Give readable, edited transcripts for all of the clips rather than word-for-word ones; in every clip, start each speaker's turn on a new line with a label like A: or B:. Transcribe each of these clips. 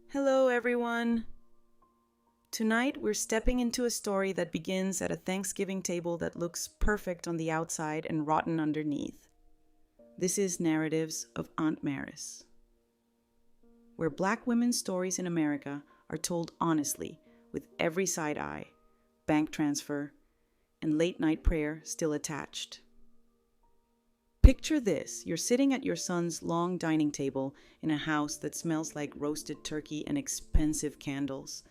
A: Hello, everyone. Tonight, we're stepping into a story that begins at a Thanksgiving table that looks perfect on the outside and rotten underneath. This is Narratives of Aunt Maris, where Black women's stories in America are told honestly, with every side eye, bank transfer, and late night prayer still attached. Picture this: you're sitting at your son's long dining table in a house that smells like roasted turkey and expensive candles.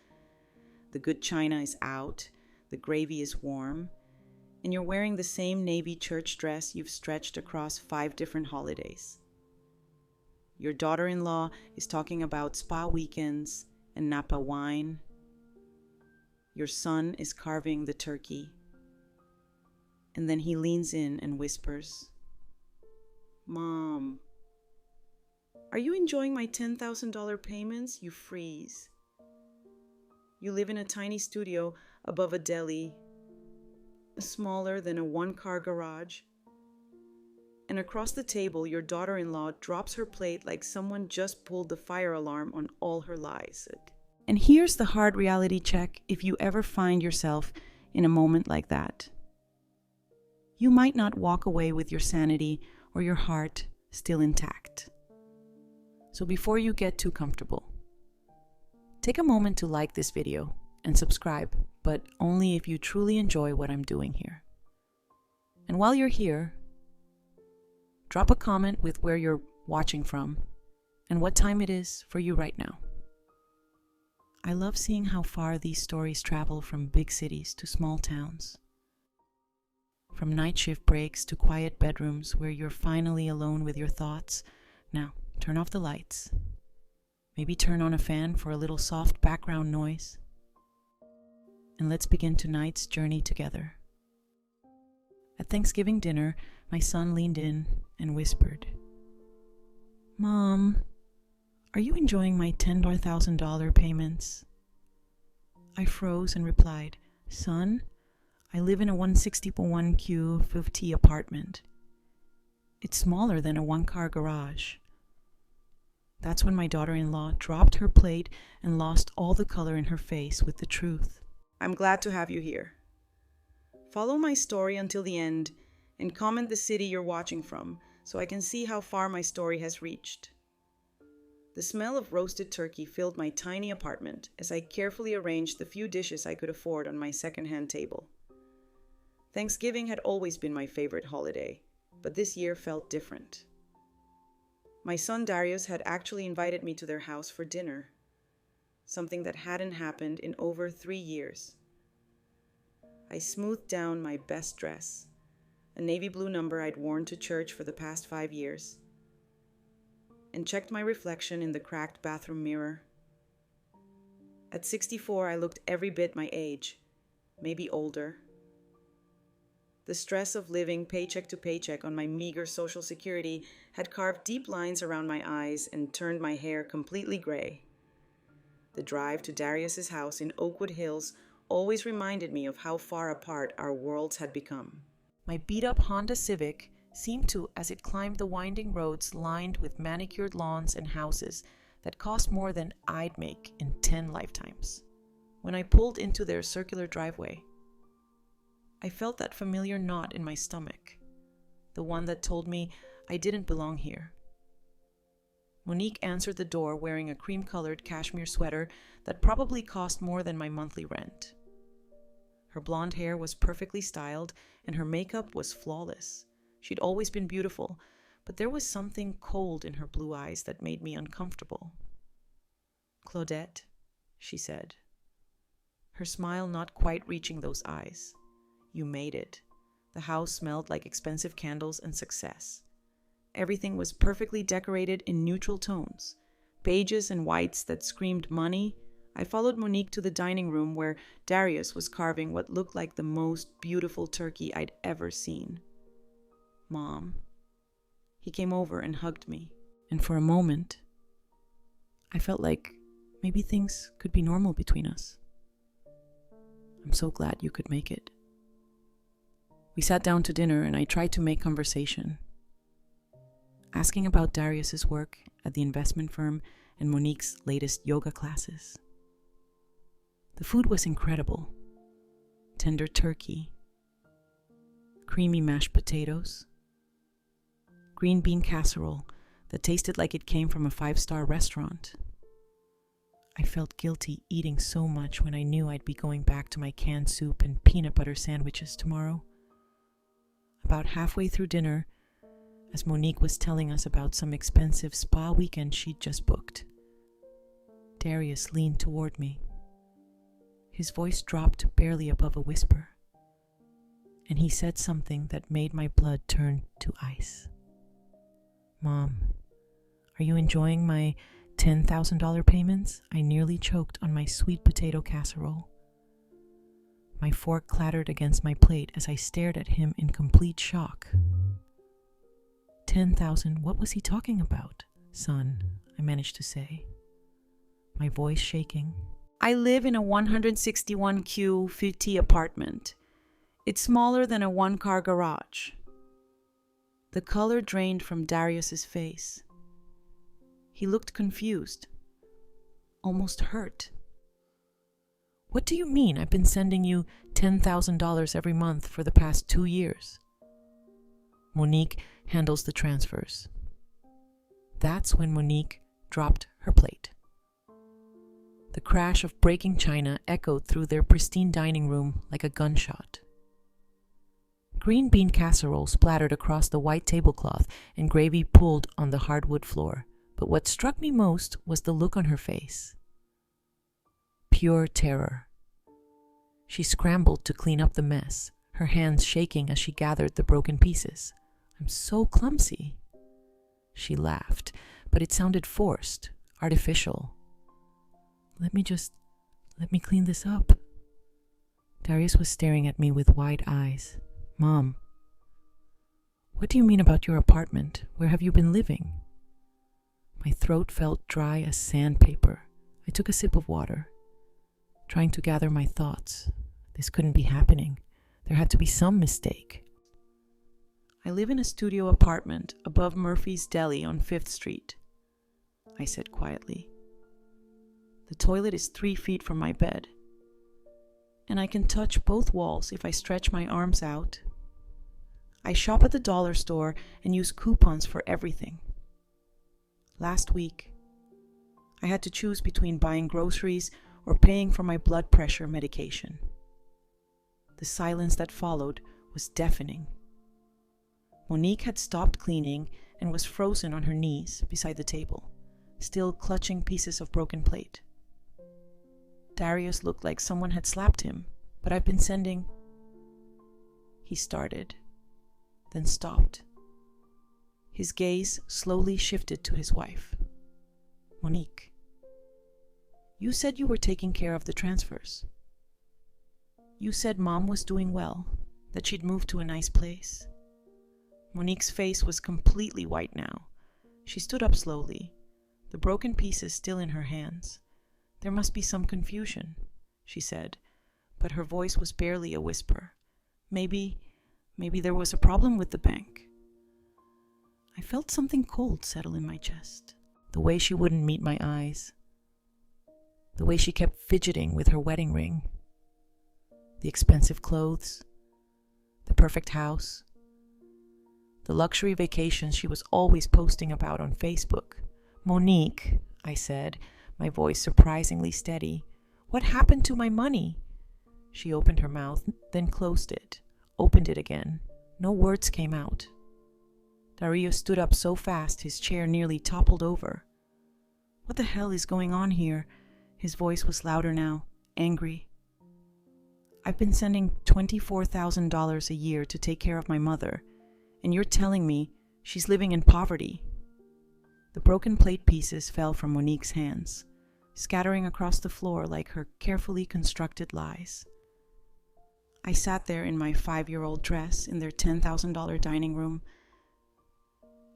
A: The good china is out, the gravy is warm, and you're wearing the same navy church dress you've stretched across 5 different holidays. Your daughter-in-law is talking about spa weekends and Napa wine. Your son is carving the turkey. And then he leans in and whispers, "Mom, are you enjoying my $10,000 payments?" You freeze. You live in a tiny studio above a deli, smaller than a one-car garage. And across the table, your daughter-in-law drops her plate like someone just pulled the fire alarm on all her lies. And here's the hard reality check if you ever find yourself in a moment like that. You might not walk away with your sanity or your heart still intact. So before you get too comfortable, take a moment to like this video and subscribe, but only if you truly enjoy what I'm doing here. And while you're here, drop a comment with where you're watching from and what time it is for you right now. I love seeing how far these stories travel from big cities to small towns. From night shift breaks to quiet bedrooms where you're finally alone with your thoughts. Now, turn off the lights. Maybe turn on a fan for a little soft background noise. And let's begin tonight's journey together. At Thanksgiving dinner, my son leaned in and whispered, "Mom, are you enjoying my $10,000 payments?" I froze and replied, "Son, I live in a 161Q 50 apartment. It's smaller than a one-car garage." That's when my daughter-in-law dropped her plate and lost all the color in her face with the truth. I'm glad to have you here. Follow my story until the end and comment the city you're watching from so I can see how far my story has reached. The smell of roasted turkey filled my tiny apartment as I carefully arranged the few dishes I could afford on my second-hand table. Thanksgiving had always been my favorite holiday, but this year felt different. My son Darius had actually invited me to their house for dinner, something that hadn't happened in over 3 years. I smoothed down my best dress, a navy blue number I'd worn to church for the past 5 years, and checked my reflection in the cracked bathroom mirror. At 64, I looked every bit my age, maybe older. The stress of living paycheck to paycheck on my meager Social Security had carved deep lines around my eyes and turned my hair completely gray. The drive to Darius's house in Oakwood Hills always reminded me of how far apart our worlds had become. My beat-up Honda Civic seemed to as it climbed the winding roads lined with manicured lawns and houses that cost more than I'd make in 10 lifetimes. When I pulled into their circular driveway, I felt that familiar knot in my stomach, the one that told me I didn't belong here. Monique answered the door wearing a cream-colored cashmere sweater that probably cost more than my monthly rent. Her blonde hair was perfectly styled and her makeup was flawless. She'd always been beautiful, but there was something cold in her blue eyes that made me uncomfortable. "Claudette," she said, her smile not quite reaching those eyes. "You made it." The house smelled like expensive candles and success. Everything was perfectly decorated in neutral tones, beiges and whites that screamed money. I followed Monique to the dining room where Darius was carving what looked like the most beautiful turkey I'd ever seen. "Mom." He came over and hugged me, and for a moment, I felt like maybe things could be normal between us. "I'm so glad you could make it." We sat down to dinner and I tried to make conversation. asking about Darius's work at the investment firm and Monique's latest yoga classes. The food was incredible. Tender turkey, creamy mashed potatoes, green bean casserole that tasted like it came from a 5-star restaurant. I felt guilty eating so much when I knew I'd be going back to my canned soup and peanut butter sandwiches tomorrow. About halfway through dinner, as Monique was telling us about some expensive spa weekend she'd just booked, Darius leaned toward me. His voice dropped barely above a whisper, and he said something that made my blood turn to ice. "Mom, are you enjoying my $10,000 payments?" I nearly choked on my sweet potato casserole. My fork clattered against my plate as I stared at him in complete shock. 10,000, what was he talking about? "Son," I managed to say, my voice shaking. "I live in a 161Q 50 apartment. It's smaller than a 1-car garage." The color drained from Darius's face. He looked confused, almost hurt. "What do you mean I've been sending you $10,000 every month for the past 2 years? Monique handles the transfers." That's when Monique dropped her plate. The crash of breaking china echoed through their pristine dining room like a gunshot. Green bean casserole splattered across the white tablecloth and gravy pooled on the hardwood floor. But what struck me most was the look on her face. Pure terror. She scrambled to clean up the mess, her hands shaking as she gathered the broken pieces. "I'm so clumsy." She laughed, but it sounded forced, artificial. Let me clean this up." Darius was staring at me with wide eyes. "Mom, what do you mean about your apartment? Where have you been living?" My throat felt dry as sandpaper. I took a sip of water, trying to gather my thoughts. This couldn't be happening. There had to be some mistake. "I live in a studio apartment above Murphy's Deli on 5th Street, I said quietly. "The toilet is 3 feet from my bed, and I can touch both walls if I stretch my arms out. I shop at the dollar store and use coupons for everything. Last week, I had to choose between buying groceries or paying for my blood pressure medication." The silence that followed was deafening. Monique had stopped cleaning and was frozen on her knees beside the table, still clutching pieces of broken plate. Darius looked like someone had slapped him, but "I've been sending..." He started, then stopped. His gaze slowly shifted to his wife. "Monique, you said you were taking care of the transfers. You said Mom was doing well, that she'd moved to a nice place." Monique's face was completely white now. She stood up slowly, the broken pieces still in her hands. "There must be some confusion," she said, but her voice was barely a whisper. Maybe there was a problem with the bank." I felt something cold settle in my chest. The way she wouldn't meet my eyes. The way she kept fidgeting with her wedding ring. The expensive clothes. The perfect house. The luxury vacations she was always posting about on Facebook. "Monique," I said, my voice surprisingly steady, "what happened to my money?" She opened her mouth, then closed it, opened it again. No words came out. Darius stood up so fast his chair nearly toppled over. "What the hell is going on here?" His voice was louder now, angry. "I've been sending $24,000 a year to take care of my mother, and you're telling me she's living in poverty." The broken plate pieces fell from Monique's hands, scattering across the floor like her carefully constructed lies. I sat there in my 5-year-old dress in their $10,000 dining room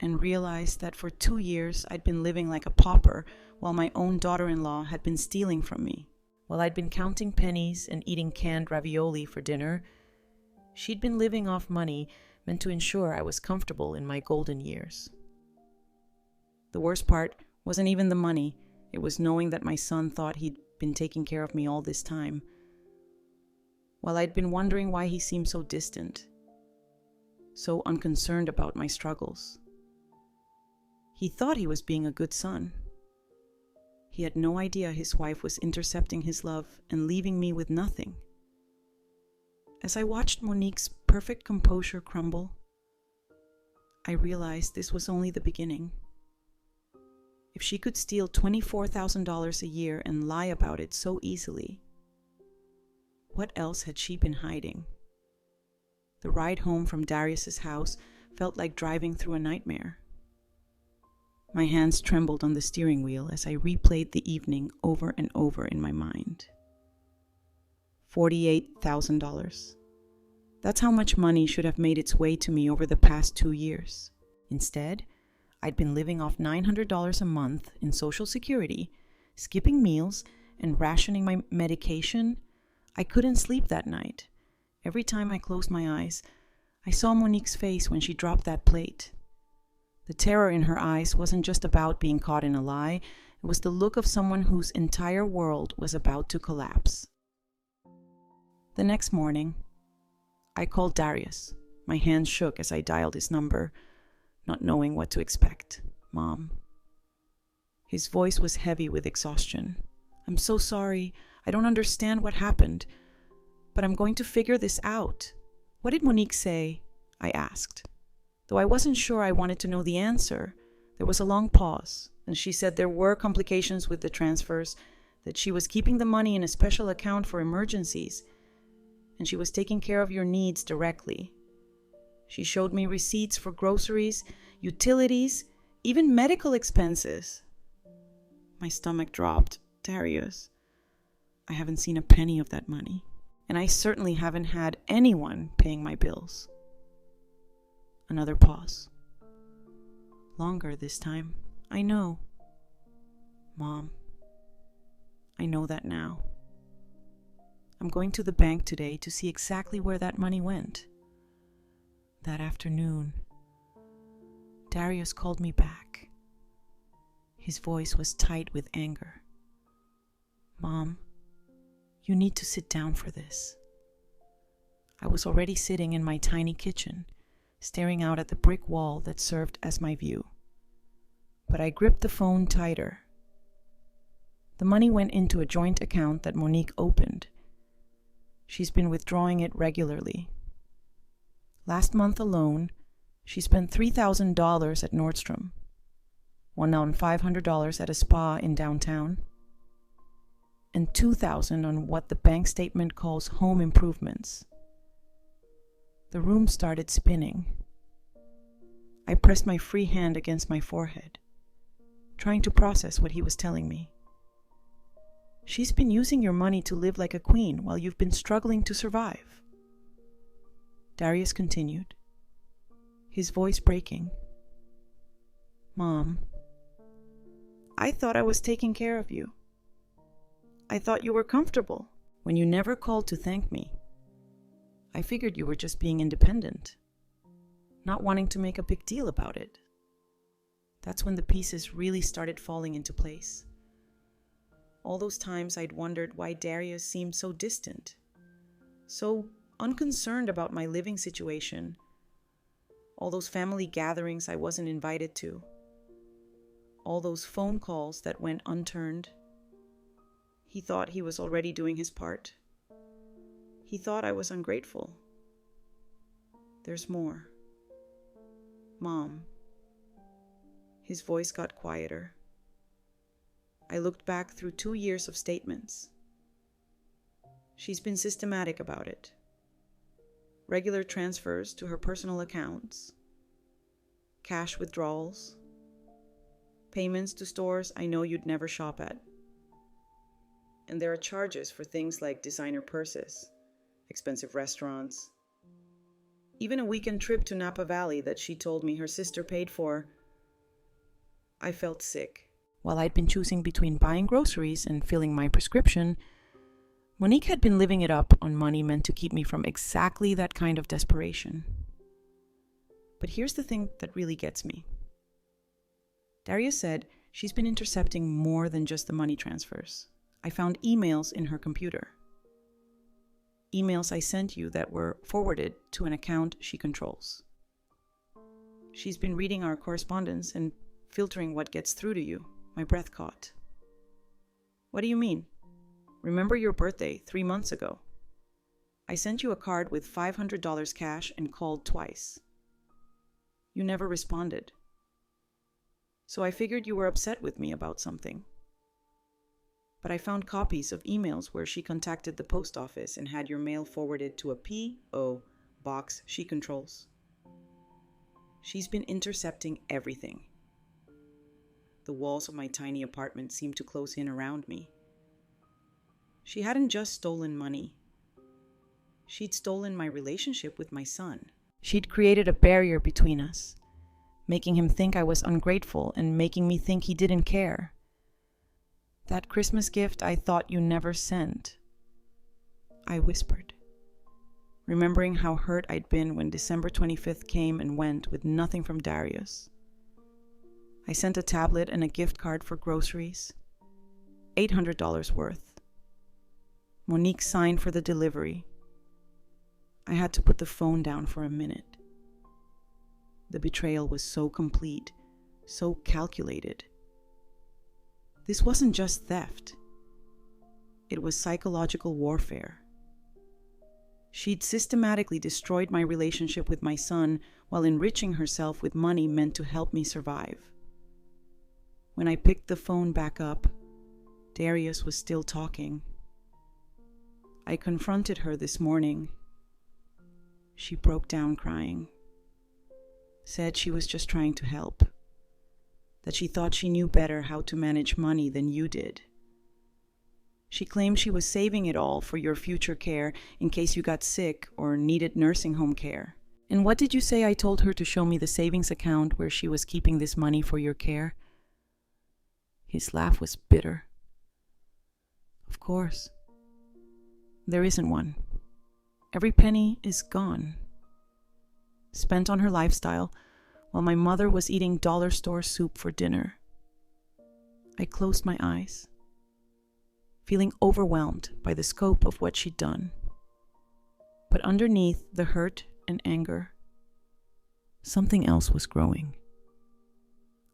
A: and realized that for 2 years I'd been living like a pauper while my own daughter-in-law had been stealing from me. While I'd been counting pennies and eating canned ravioli for dinner, she'd been living off money meant to ensure I was comfortable in my golden years. The worst part wasn't even the money. It was knowing that my son thought he'd been taking care of me all this time, while I'd been wondering why he seemed so distant, so unconcerned about my struggles. He thought he was being a good son. He had no idea his wife was intercepting his love and leaving me with nothing. As I watched Monique's perfect composure crumble, I realized this was only the beginning. If she could steal $24,000 a year and lie about it so easily, what else had she been hiding? The ride home from Darius's house felt like driving through a nightmare. My hands trembled on the steering wheel as I replayed the evening over and over in my mind. $48,000. That's how much money should have made its way to me over the past 2 years. Instead, I'd been living off $900 a month in Social Security, skipping meals, and rationing my medication. I couldn't sleep that night. Every time I closed my eyes, I saw Monique's face when she dropped that plate. The terror in her eyes wasn't just about being caught in a lie, it was the look of someone whose entire world was about to collapse. The next morning, I called Darius. My hands shook as I dialed his number, not knowing what to expect. Mom. His voice was heavy with exhaustion. I'm so sorry. I don't understand what happened, but I'm going to figure this out. What did Monique say? I asked. Though I wasn't sure I wanted to know the answer, there was a long pause, and she said there were complications with the transfers, that she was keeping the money in a special account for emergencies, and she was taking care of your needs directly. She showed me receipts for groceries, utilities, even medical expenses. My stomach dropped. Darius, I haven't seen a penny of that money, and I certainly haven't had anyone paying my bills. Another pause. Longer this time. I know. Mom, I know that now. I'm going to the bank today to see exactly where that money went. That afternoon, Darius called me back. His voice was tight with anger. Mom, you need to sit down for this. I was already sitting in my tiny kitchen, staring out at the brick wall that served as my view. But I gripped the phone tighter. The money went into a joint account that Monique opened. She's been withdrawing it regularly. Last month alone, she spent $3,000 at Nordstrom, won out $500 at a spa in downtown, and $2,000 on what the bank statement calls home improvements. The room started spinning. I pressed my free hand against my forehead, trying to process what he was telling me. She's been using your money to live like a queen while you've been struggling to survive. Darius continued, his voice breaking. Mom, I thought I was taking care of you. I thought you were comfortable when you never called to thank me. I figured you were just being independent, not wanting to make a big deal about it. That's when the pieces really started falling into place. All those times I'd wondered why Darius seemed so distant, so unconcerned about my living situation. All those family gatherings I wasn't invited to. All those phone calls that went unturned. He thought he was already doing his part. He thought I was ungrateful. There's more. Mom. His voice got quieter. I looked back through 2 years of statements. She's been systematic about it. Regular transfers to her personal accounts, cash withdrawals, payments to stores I know you'd never shop at. And there are charges for things like designer purses, expensive restaurants, even a weekend trip to Napa Valley that she told me her sister paid for. I felt sick. While I'd been choosing between buying groceries and filling my prescription, Monique had been living it up on money meant to keep me from exactly that kind of desperation. But here's the thing that really gets me. Darius said she's been intercepting more than just the money transfers. I found emails in her computer. Emails I sent you that were forwarded to an account she controls. She's been reading our correspondence and filtering what gets through to you. My breath caught. What do you mean? Remember your birthday 3 months ago? I sent you a card with $500 cash and called twice. You never responded. So I figured you were upset with me about something. But I found copies of emails where she contacted the post office and had your mail forwarded to a P.O. box she controls. She's been intercepting everything. The walls of my tiny apartment seemed to close in around me. She hadn't just stolen money. She'd stolen my relationship with my son. She'd created a barrier between us, making him think I was ungrateful and making me think he didn't care. That Christmas gift I thought you never sent, I whispered, remembering how hurt I'd been when December 25th came and went with nothing from Darius. I sent a tablet and a gift card for groceries, $800 worth. Monique signed for the delivery. I had to put the phone down for a minute. The betrayal was so complete, so calculated. This wasn't just theft. It was psychological warfare. She'd systematically destroyed my relationship with my son while enriching herself with money meant to help me survive. When I picked the phone back up, Darius was still talking. I confronted her this morning. She broke down crying. Said she was just trying to help. That she thought she knew better how to manage money than you did. She claimed she was saving it all for your future care in case you got sick or needed nursing home care. And what did you say I told her to show me the savings account where she was keeping this money for your care? His laugh was bitter. Of course. There isn't one. Every penny is gone. Spent on her lifestyle while my mother was eating dollar store soup for dinner. I closed my eyes, feeling overwhelmed by the scope of what she'd done. But underneath the hurt and anger, something else was growing.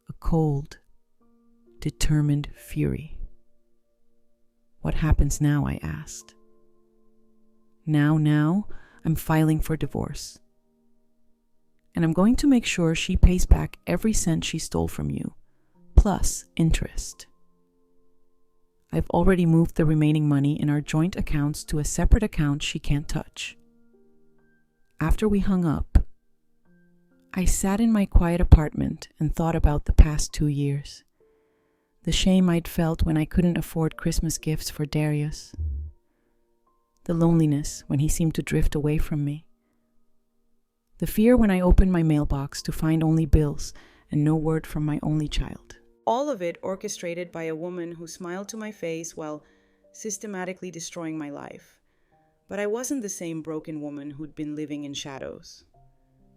A: A cold, determined fury. What happens now? I asked. Now, I'm filing for divorce. And I'm going to make sure she pays back every cent she stole from you, plus interest. I've already moved the remaining money in our joint accounts to a separate account she can't touch. After we hung up, I sat in my quiet apartment and thought about the past 2 years. The shame I'd felt when I couldn't afford Christmas gifts for Darius. The loneliness when he seemed to drift away from me. The fear when I opened my mailbox to find only bills and no word from my only child. All of it orchestrated by a woman who smiled to my face while systematically destroying my life. But I wasn't the same broken woman who'd been living in shadows.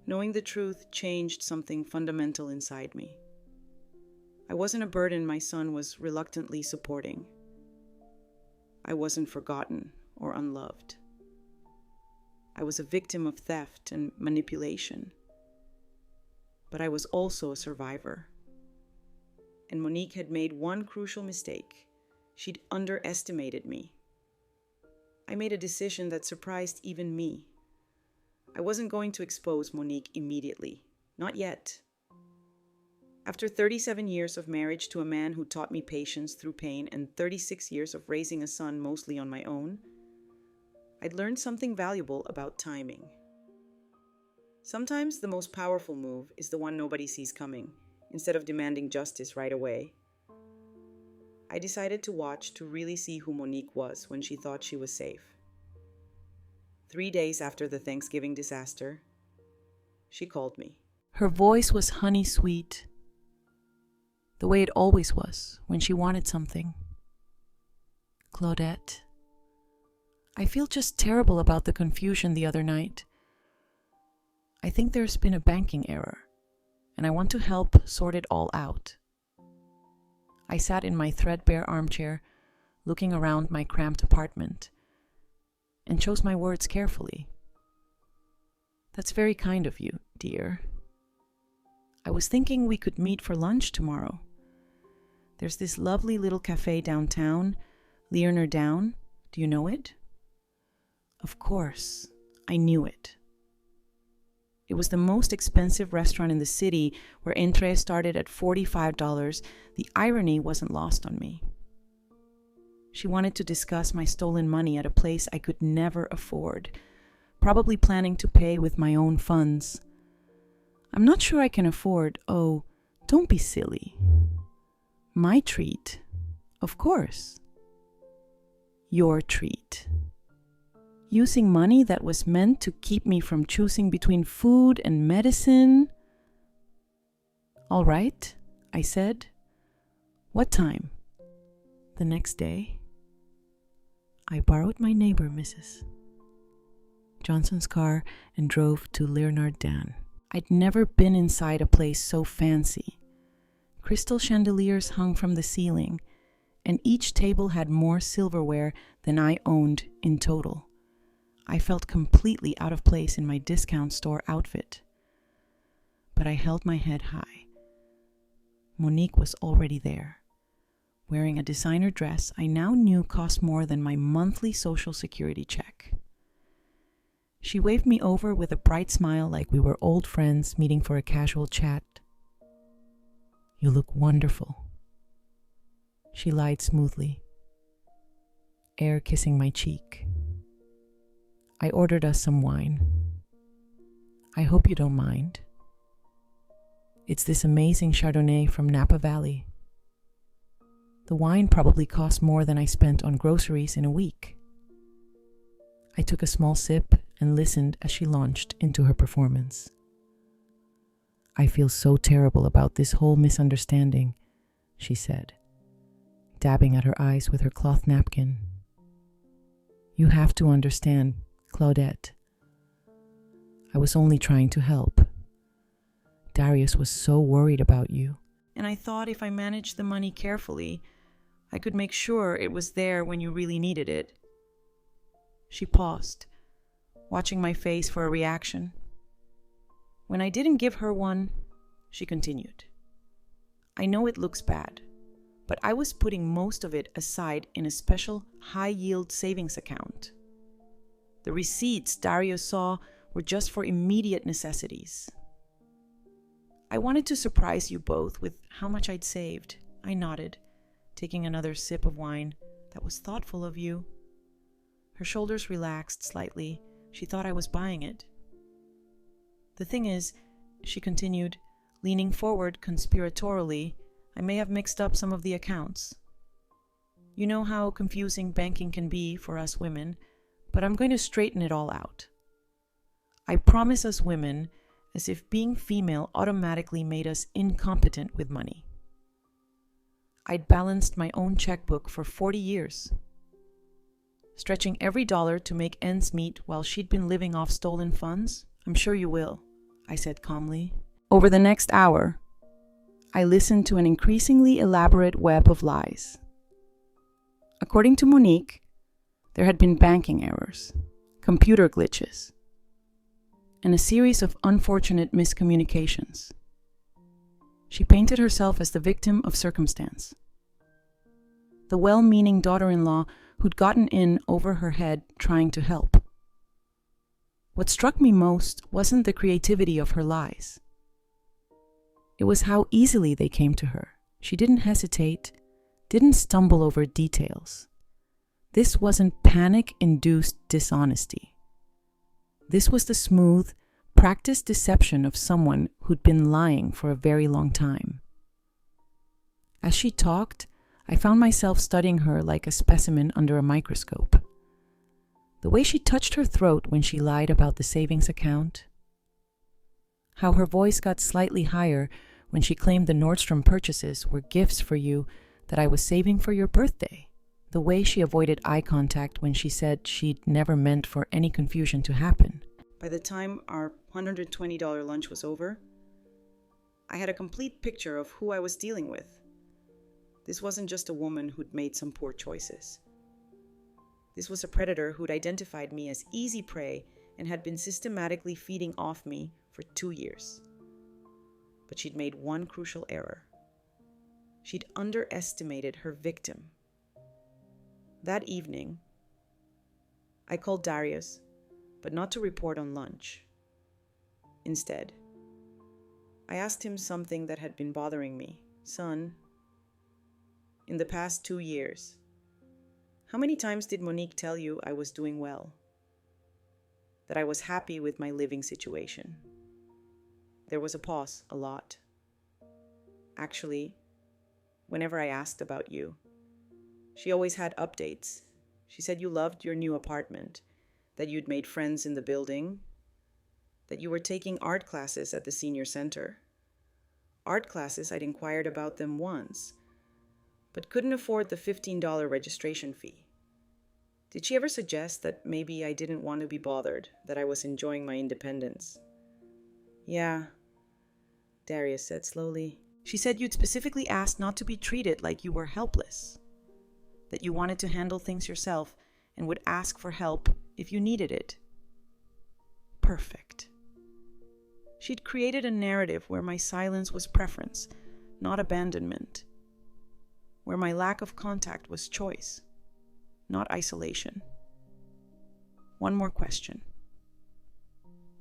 A: Knowing the truth changed something fundamental inside me. I wasn't a burden my son was reluctantly supporting. I wasn't forgotten or unloved. I was a victim of theft and manipulation. But I was also a survivor. And Monique had made one crucial mistake. She'd underestimated me. I made a decision that surprised even me. I wasn't going to expose Monique immediately. Not yet. After 37 years of marriage to a man who taught me patience through pain and 36 years of raising a son mostly on my own, I'd learned something valuable about timing. Sometimes the most powerful move is the one nobody sees coming, instead of demanding justice right away. I decided to watch to really see who Monique was when she thought she was safe. 3 days after the Thanksgiving disaster, she called me. Her voice was honey sweet, the way it always was when she wanted something. Claudette, I feel just terrible about the confusion the other night. I think there's been a banking error, and I want to help sort it all out. I sat in my threadbare armchair, looking around my cramped apartment, and chose my words carefully. That's very kind of you, dear. I was thinking we could meet for lunch tomorrow. There's this lovely little cafe downtown, Learner Down. Do you know it? Of course, I knew it. It was the most expensive restaurant in the city, where entree started at $45. The irony wasn't lost on me. She wanted to discuss my stolen money at a place I could never afford, probably planning to pay with my own funds. I'm not sure I can afford, oh, don't be silly. My treat, of course. Your treat. Using money that was meant to keep me from choosing between food and medicine. All right, I said. What time? The next day. I borrowed my neighbor, Mrs. Johnson's car and drove to Leonard Dan. I'd never been inside a place so fancy. Crystal chandeliers hung from the ceiling, and each table had more silverware than I owned in total. I felt completely out of place in my discount store outfit. But I held my head high. Monique was already there, wearing a designer dress I now knew cost more than my monthly Social Security check. She waved me over with a bright smile, like we were old friends meeting for a casual chat. You look wonderful. She lied smoothly, air kissing my cheek. I ordered us some wine. I hope you don't mind. It's this amazing Chardonnay from Napa Valley. The wine probably cost more than I spent on groceries in a week. I took a small sip and listened as she launched into her performance. I feel so terrible about this whole misunderstanding, she said, dabbing at her eyes with her cloth napkin. You have to understand, Claudette. I was only trying to help. Darius was so worried about you. And I thought if I managed the money carefully, I could make sure it was there when you really needed it. She paused, watching my face for a reaction. When I didn't give her one, she continued. I know it looks bad, but I was putting most of it aside in a special high-yield savings account. The receipts Darius saw were just for immediate necessities. I wanted to surprise you both with how much I'd saved. I nodded, taking another sip of wine. That was thoughtful of you. Her shoulders relaxed slightly. She thought I was buying it. The thing is, she continued, leaning forward conspiratorially, I may have mixed up some of the accounts. You know how confusing banking can be for us women, but I'm going to straighten it all out. I promise us women, as if being female automatically made us incompetent with money. I'd balanced my own checkbook for 40 years, stretching every dollar to make ends meet while she'd been living off stolen funds. I'm sure you will, I said calmly. Over the next hour, I listened to an increasingly elaborate web of lies. According to Monique, there had been banking errors, computer glitches, and a series of unfortunate miscommunications. She painted herself as the victim of circumstance, the well-meaning daughter-in-law who'd gotten in over her head trying to help. What struck me most wasn't the creativity of her lies. It was how easily they came to her. She didn't hesitate, didn't stumble over details. This wasn't panic-induced dishonesty. This was the smooth, practiced deception of someone who'd been lying for a very long time. As she talked, I found myself studying her like a specimen under a microscope. The way she touched her throat when she lied about the savings account, how her voice got slightly higher when she claimed the Nordstrom purchases were gifts for you that I was saving for your birthday, the way she avoided eye contact when she said she'd never meant for any confusion to happen. By the time our $120 lunch was over, I had a complete picture of who I was dealing with. This wasn't just a woman who'd made some poor choices. This was a predator who'd identified me as easy prey and had been systematically feeding off me for 2 years. But she'd made one crucial error. She'd underestimated her victim. That evening, I called Darius, but not to report on lunch. Instead, I asked him something that had been bothering me. Son, in the past 2 years, how many times did Monique tell you I was doing well? That I was happy with my living situation? There was a pause, a lot. Actually, whenever I asked about you, she always had updates. She said you loved your new apartment, that you'd made friends in the building, that you were taking art classes at the senior center. Art classes, I'd inquired about them once, but couldn't afford the $15 registration fee. Did she ever suggest that maybe I didn't want to be bothered, that I was enjoying my independence? Yeah, Darius said slowly. She said you'd specifically asked not to be treated like you were helpless, that you wanted to handle things yourself and would ask for help if you needed it. Perfect. She'd created a narrative where my silence was preference, not abandonment, where my lack of contact was choice, not isolation. One more question.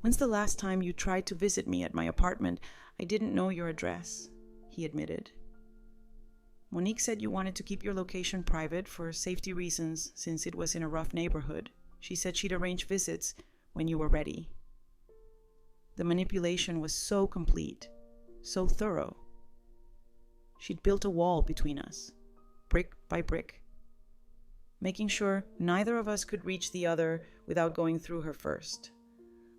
A: When's the last time you tried to visit me at my apartment? I didn't know your address, he admitted. Monique said you wanted to keep your location private for safety reasons since it was in a rough neighborhood. She said she'd arrange visits when you were ready. The manipulation was so complete, so thorough. She'd built a wall between us, brick by brick, making sure neither of us could reach the other without going through her first.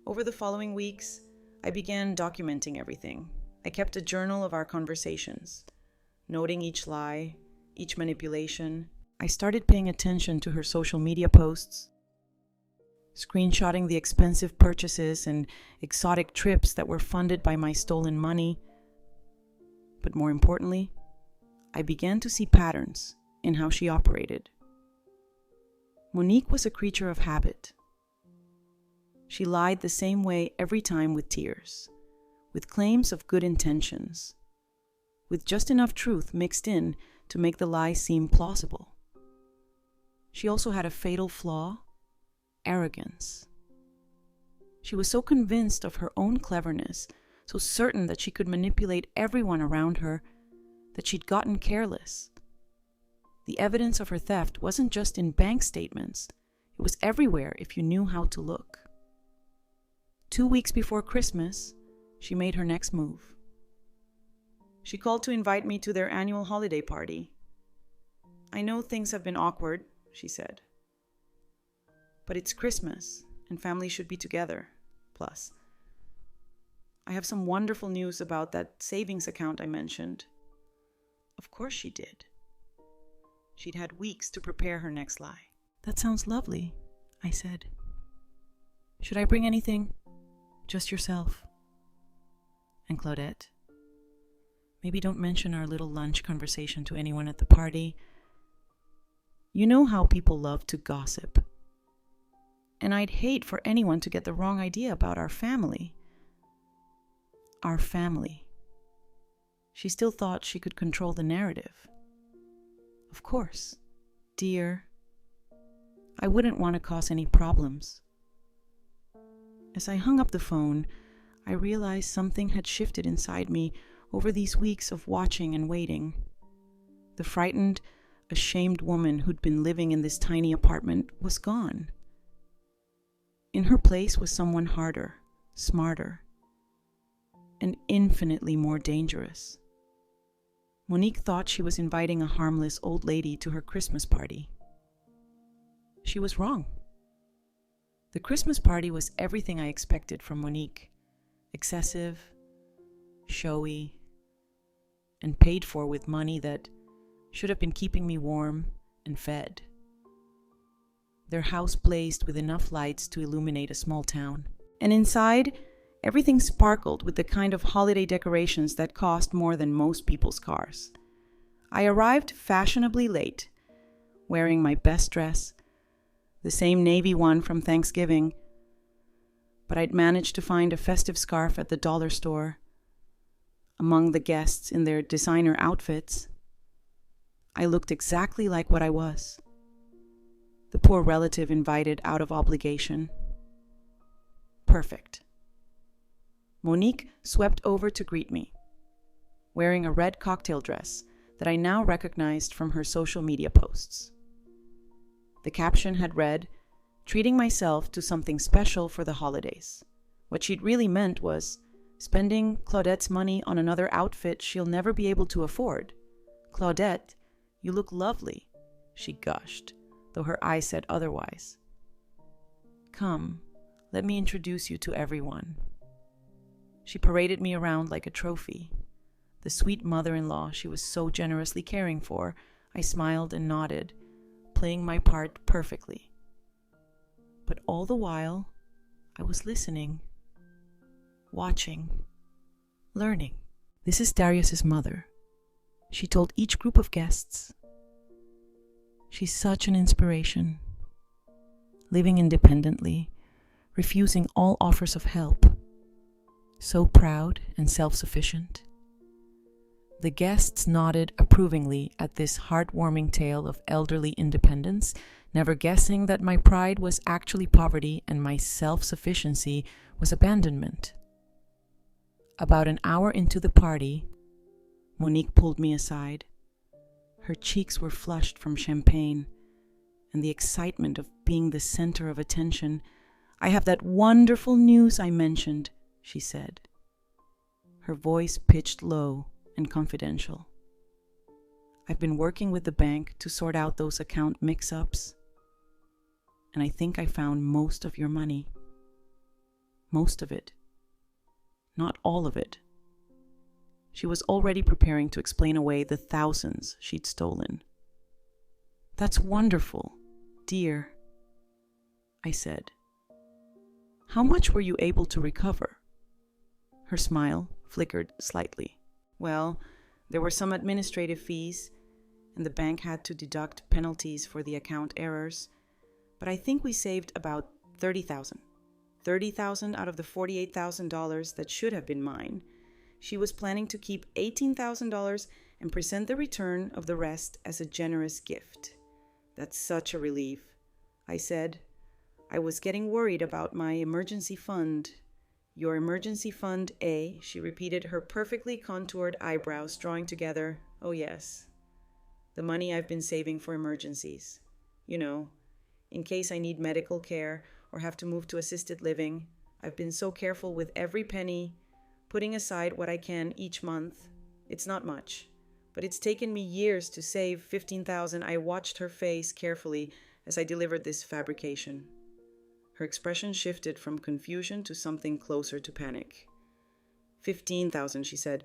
A: Over the following weeks, I began documenting everything. I kept a journal of our conversations, noting each lie, each manipulation. I started paying attention to her social media posts, screenshotting the expensive purchases and exotic trips that were funded by my stolen money. But more importantly, I began to see patterns in how she operated. Monique was a creature of habit. She lied the same way every time, with tears, with claims of good intentions, with just enough truth mixed in to make the lie seem plausible. She also had a fatal flaw: arrogance. She was so convinced of her own cleverness, so certain that she could manipulate everyone around her, that she'd gotten careless. The evidence of her theft wasn't just in bank statements. It was everywhere if you knew how to look. 2 weeks before Christmas, she made her next move. She called to invite me to their annual holiday party. I know things have been awkward, she said. But it's Christmas, and families should be together. Plus, I have some wonderful news about that savings account I mentioned. Of course she did. She'd had weeks to prepare her next lie. That sounds lovely, I said. Should I bring anything? Just yourself. And Claudette, maybe don't mention our little lunch conversation to anyone at the party. You know how people love to gossip. And I'd hate for anyone to get the wrong idea about our family. Our family. She still thought she could control the narrative. Of course, dear. I wouldn't want to cause any problems. As I hung up the phone, I realized something had shifted inside me over these weeks of watching and waiting. The frightened, ashamed woman who'd been living in this tiny apartment was gone. In her place was someone harder, smarter, and infinitely more dangerous. Monique thought she was inviting a harmless old lady to her Christmas party. She was wrong. The Christmas party was everything I expected from Monique. Excessive, showy, and paid for with money that should have been keeping me warm and fed. Their house blazed with enough lights to illuminate a small town. And inside, everything sparkled with the kind of holiday decorations that cost more than most people's cars. I arrived fashionably late, wearing my best dress, the same navy one from Thanksgiving, but I'd managed to find a festive scarf at the dollar store. Among the guests in their designer outfits, I looked exactly like what I was. The poor relative invited out of obligation. Perfect. Monique swept over to greet me, wearing a red cocktail dress that I now recognized from her social media posts. The caption had read, "Treating myself to something special for the holidays." What she'd really meant was, spending Claudette's money on another outfit she'll never be able to afford. "Claudette, you look lovely," she gushed, though her eyes said otherwise. "Come, let me introduce you to everyone." She paraded me around like a trophy. The sweet mother-in-law she was so generously caring for, I smiled and nodded, playing my part perfectly. But all the while, I was listening, watching, learning. "This is Darius's mother," she told each group of guests. "She's such an inspiration, living independently, refusing all offers of help, so proud and self-sufficient." The guests nodded approvingly at this heartwarming tale of elderly independence, never guessing that my pride was actually poverty and my self-sufficiency was abandonment. About an hour into the party, Monique pulled me aside. Her cheeks were flushed from champagne and the excitement of being the center of attention. "I have that wonderful news I mentioned," she said, her voice pitched low and confidential. "I've been working with the bank to sort out those account mix-ups, and I think I found most of your money. Most of it. Not all of it." She was already preparing to explain away the thousands she'd stolen. "That's wonderful, dear," I said. "How much were you able to recover?" Her smile flickered slightly. "Well, there were some administrative fees, and the bank had to deduct penalties for the account errors, but I think we saved about $30,000. $30,000 out of the $48,000 that should have been mine. She was planning to keep $18,000 and present the return of the rest as a generous gift." "That's such a relief," I said. "I was getting worried about my emergency fund." "Your emergency fund, eh?" She repeated, her perfectly contoured eyebrows drawing together. "Oh yes. The money I've been saving for emergencies. You know, in case I need medical care or have to move to assisted living. I've been so careful with every penny, putting aside what I can each month. It's not much, but it's taken me years to save $15,000. I watched her face carefully as I delivered this fabrication. Her expression shifted from confusion to something closer to panic. $15,000, she said.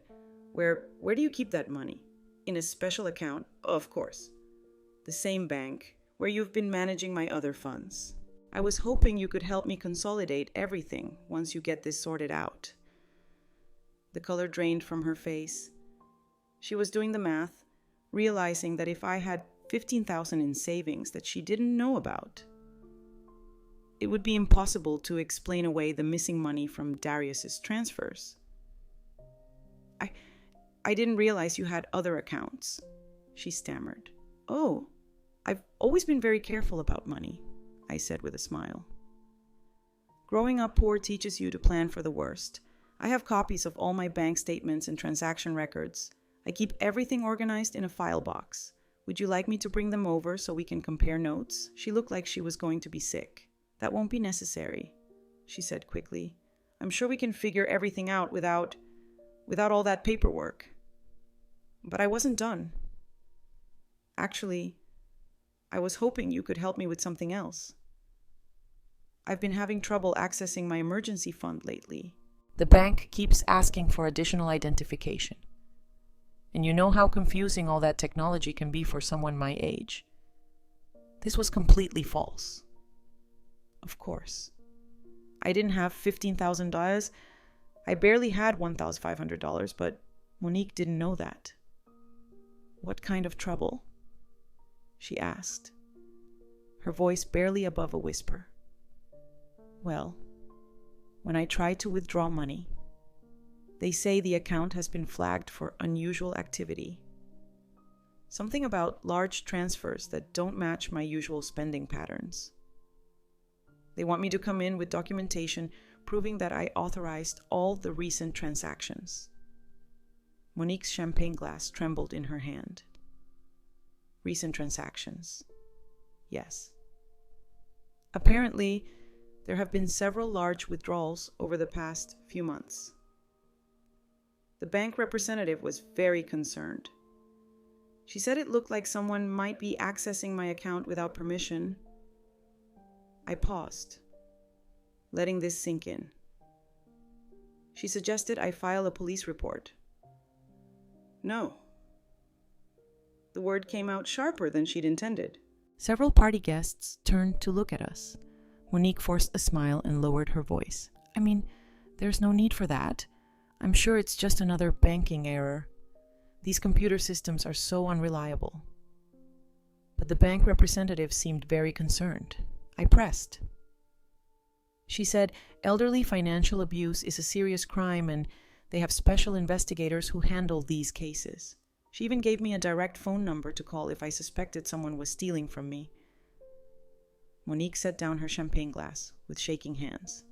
A: Where do you keep that money? In a special account? Of course. The same bank where you've been managing my other funds. I was hoping you could help me consolidate everything once you get this sorted out." The color drained from her face. She was doing the math, realizing that if I had $15,000 in savings that she didn't know about, it would be impossible to explain away the missing money from Darius's transfers. I didn't realize you had other accounts," she stammered. "Oh, I've always been very careful about money," I said with a smile. "Growing up poor teaches you to plan for the worst. I have copies of all my bank statements and transaction records. I keep everything organized in a file box. Would you like me to bring them over so we can compare notes?" She looked like she was going to be sick. "That won't be necessary," she said quickly. "I'm sure we can figure everything out without all that paperwork." But I wasn't done. "Actually, I was hoping you could help me with something else. I've been having trouble accessing my emergency fund lately. The bank keeps asking for additional identification. And you know how confusing all that technology can be for someone my age. This was completely false. Of course. I didn't have $15,000. I barely had $1,500, but Monique didn't know that. "What kind of trouble?" she asked, her voice barely above a whisper. "Well, when I try to withdraw money, they say the account has been flagged for unusual activity. Something about large transfers that don't match my usual spending patterns. They want me to come in with documentation proving that I authorized all the recent transactions." Monique's champagne glass trembled in her hand. Recent transactions. Yes. Apparently, there have been several large withdrawals over the past few months. The bank representative was very concerned. She said it looked like someone might be accessing my account without permission. I paused, letting this sink in. She suggested I file a police report. No. The word came out sharper than she'd intended. Several party guests turned to look at us. Monique forced a smile and lowered her voice. "I mean, there's no need for that. I'm sure it's just another banking error. These computer systems are so unreliable." But the bank representative seemed very concerned. I pressed. She said elderly financial abuse is a serious crime and they have special investigators who handle these cases. She even gave me a direct phone number to call if I suspected someone was stealing from me. Monique set down her champagne glass with shaking hands.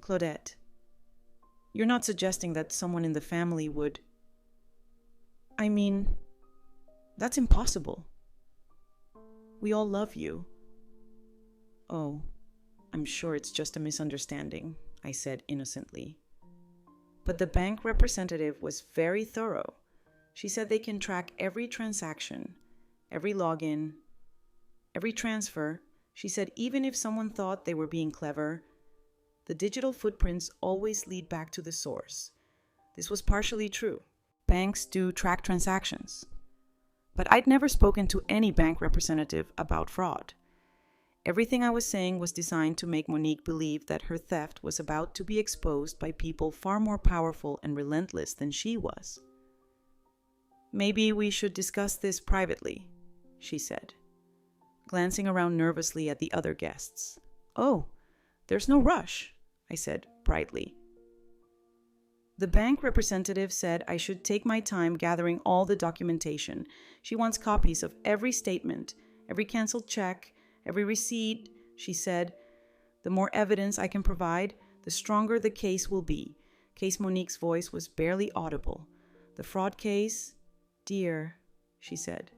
A: "Claudette, you're not suggesting that someone in the family would... I mean, that's impossible. We all love you." "Oh, I'm sure it's just a misunderstanding," I said innocently. But the bank representative was very thorough. She said they can track every transaction, every login, every transfer. She said even if someone thought they were being clever, the digital footprints always lead back to the source. This was partially true. Banks do track transactions. But I'd never spoken to any bank representative about fraud. Everything I was saying was designed to make Monique believe that her theft was about to be exposed by people far more powerful and relentless than she was. "Maybe we should discuss this privately," she said, glancing around nervously at the other guests. "Oh, there's no rush," I said brightly. The bank representative said I should take my time gathering all the documentation. She wants copies of every statement, every canceled check, every receipt. She said, "The more evidence I can provide, the stronger the case will be." Case Monique's voice was barely audible. "The fraud case, dear," she said.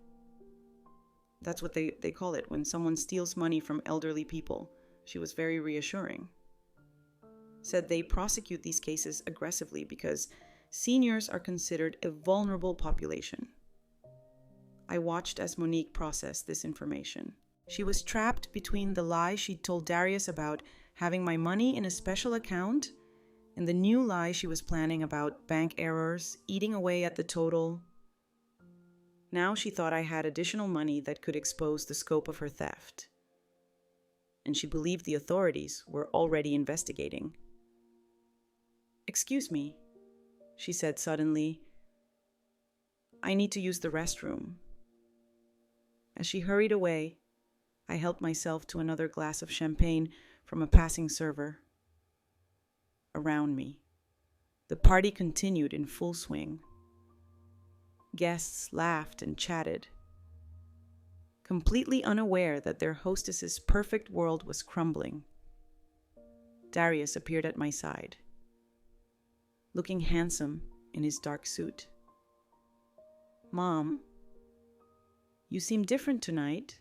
A: That's what they call it when someone steals money from elderly people. She was very reassuring. Said they prosecute these cases aggressively because seniors are considered a vulnerable population. I watched as Monique processed this information. She was trapped between the lie she'd told Darius about having my money in a special account and the new lie she was planning about bank errors, eating away at the total. Now she thought I had additional money that could expose the scope of her theft. And she believed the authorities were already investigating. "Excuse me," she said suddenly. "I need to use the restroom." As she hurried away, I helped myself to another glass of champagne from a passing server. Around me, the party continued in full swing. Guests laughed and chatted, completely unaware that their hostess's perfect world was crumbling. Darius appeared at my side, looking handsome in his dark suit. "Mom, you seem different tonight.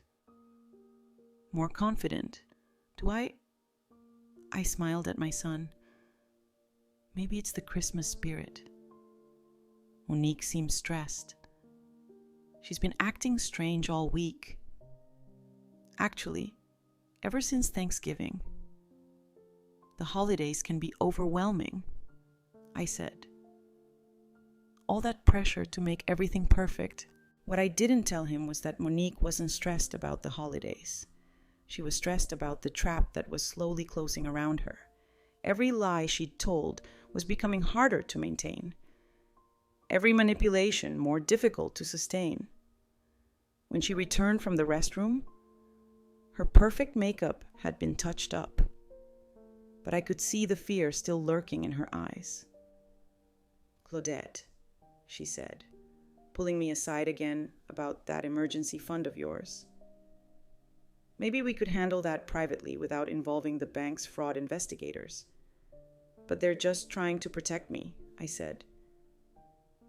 A: More confident. Do I smiled at my son. Maybe it's the Christmas spirit. Monique seems stressed. She's been acting strange all week. Actually, ever since Thanksgiving. The holidays can be overwhelming," I said. All that pressure to make everything perfect. What I didn't tell him was that Monique wasn't stressed about the holidays. She was stressed about the trap that was slowly closing around her. Every lie she'd told was becoming harder to maintain. every manipulation more difficult to sustain. When she returned from the restroom, her perfect makeup had been touched up, but I could see the fear still lurking in her eyes. "Claudette," she said, pulling me aside again about that emergency fund of yours. "Maybe we could handle that privately without involving the bank's fraud investigators. But they're just trying to protect me," I said.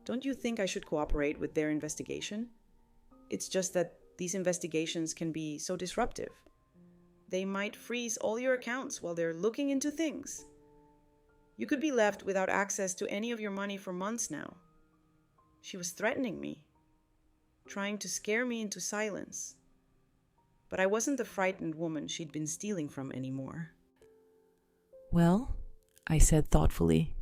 A: "Don't you think I should cooperate with their investigation? It's just that these investigations can be so disruptive. They might freeze all your accounts while they're looking into things. You could be left without access to any of your money for months now." She was threatening me, trying to scare me into silence. But I wasn't the frightened woman she'd been stealing from anymore. "Well," I said thoughtfully,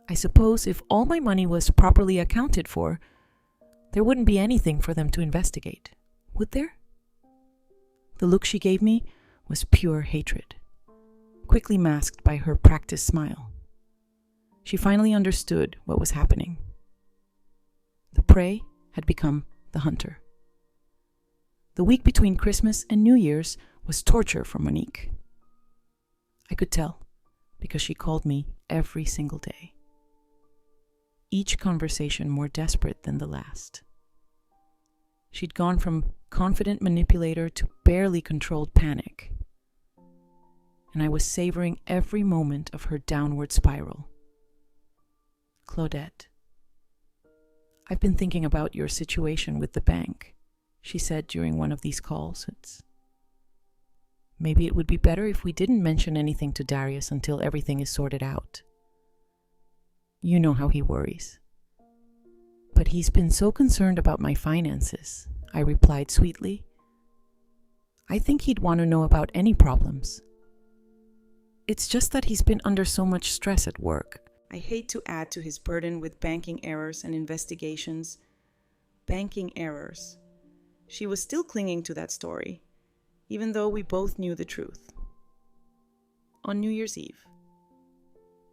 A: "I suppose if all my money was properly accounted for, there wouldn't be anything for them to investigate, would there?" The look she gave me was pure hatred, quickly masked by her practiced smile. She finally understood what was happening. The prey had become the hunter. The week between Christmas and New Year's was torture for Monique. I could tell, because she called me every single day. Each conversation more desperate than the last. She'd gone from confident manipulator to barely controlled panic, and I was savoring every moment of her downward spiral. "Claudette, I've been thinking about your situation with the bank," she said during one of these calls. "Maybe it would be better if we didn't mention anything to Darius until everything is sorted out. You know how he worries." "But he's been so concerned about my finances," I replied sweetly. "I think he'd want to know about any problems. It's just that he's been under so much stress at work. I hate to add to his burden with banking errors and investigations." Banking errors. She was still clinging to that story, even though we both knew the truth. On New Year's Eve,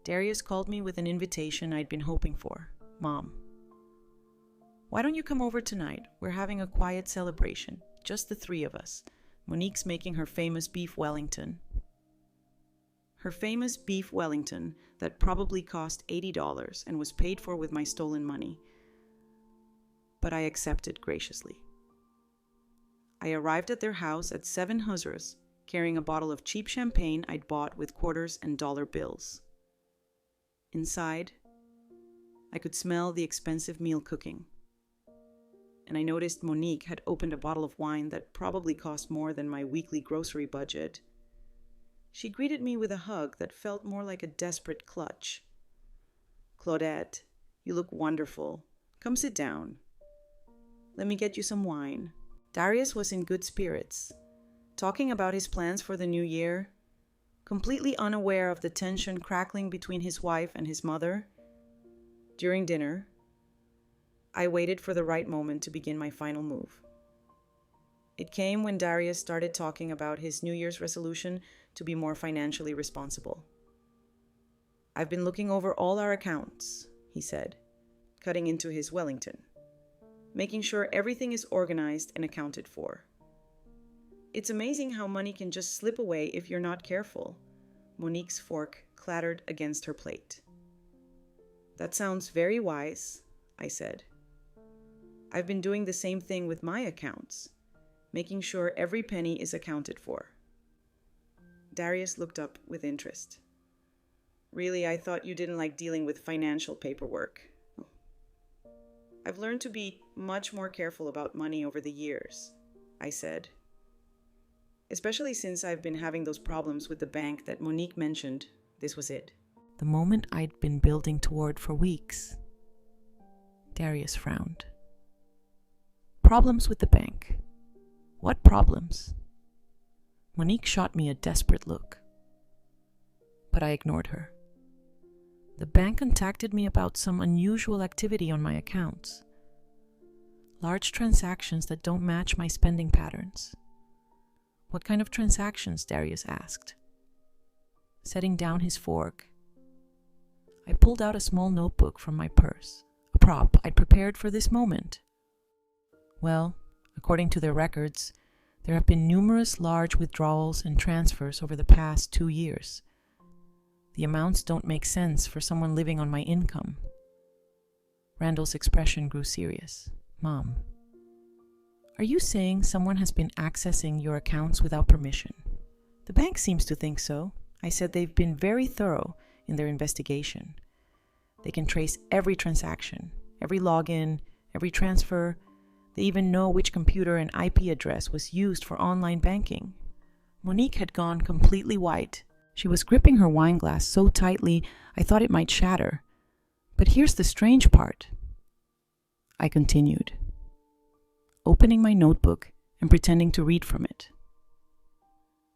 A: Darius called me with an invitation I'd been hoping for. "Mom, why don't you come over tonight? We're having a quiet celebration, just the three of us. Monique's making her famous beef Wellington." Her famous beef Wellington that probably cost $80 and was paid for with my stolen money. But I accepted graciously. I arrived at their house at 7 huzzahs, carrying a bottle of cheap champagne I'd bought with quarters and dollar bills. Inside, I could smell the expensive meal cooking. And I noticed Monique had opened a bottle of wine that probably cost more than my weekly grocery budget. She greeted me with a hug that felt more like a desperate clutch. "Claudette, you look wonderful. Come sit down. Let me get you some wine." Darius was in good spirits, talking about his plans for the new year, completely unaware of the tension crackling between his wife and his mother. During dinner, I waited for the right moment to begin my final move. It came when Darius started talking about his New Year's resolution to be more financially responsible. "I've been looking over all our accounts," he said, cutting into his Wellington, "making sure everything is organized and accounted for. It's amazing how money can just slip away if you're not careful." Monique's fork clattered against her plate. "That sounds very wise," I said. "I've been doing the same thing with my accounts, making sure every penny is accounted for." Darius looked up with interest. "Really, I thought you didn't like dealing with financial paperwork." "I've learned to be much more careful about money over the years," I said. "Especially since I've been having those problems with the bank that Monique mentioned. This was it. The moment I'd been building toward for weeks." Darius frowned. "Problems with the bank? What problems?" Monique shot me a desperate look, but I ignored her. "The bank contacted me about some unusual activity on my accounts. Large transactions that don't match my spending patterns." "What kind of transactions?" Darius asked. Setting down his fork, I pulled out a small notebook from my purse, a prop I'd prepared for this moment. Well, according to their records, there have been numerous large withdrawals and transfers over the past 2 years. The amounts don't make sense for someone living on my income. Randall's expression grew serious. Mom, are you saying someone has been accessing your accounts without permission? The bank seems to think so. I said they've been very thorough in their investigation. They can trace every transaction, every login, every transfer. They even know which computer and IP address was used for online banking. Monique had gone completely white. She was gripping her wine glass so tightly I thought it might shatter. But here's the strange part. I continued, opening my notebook and pretending to read from it.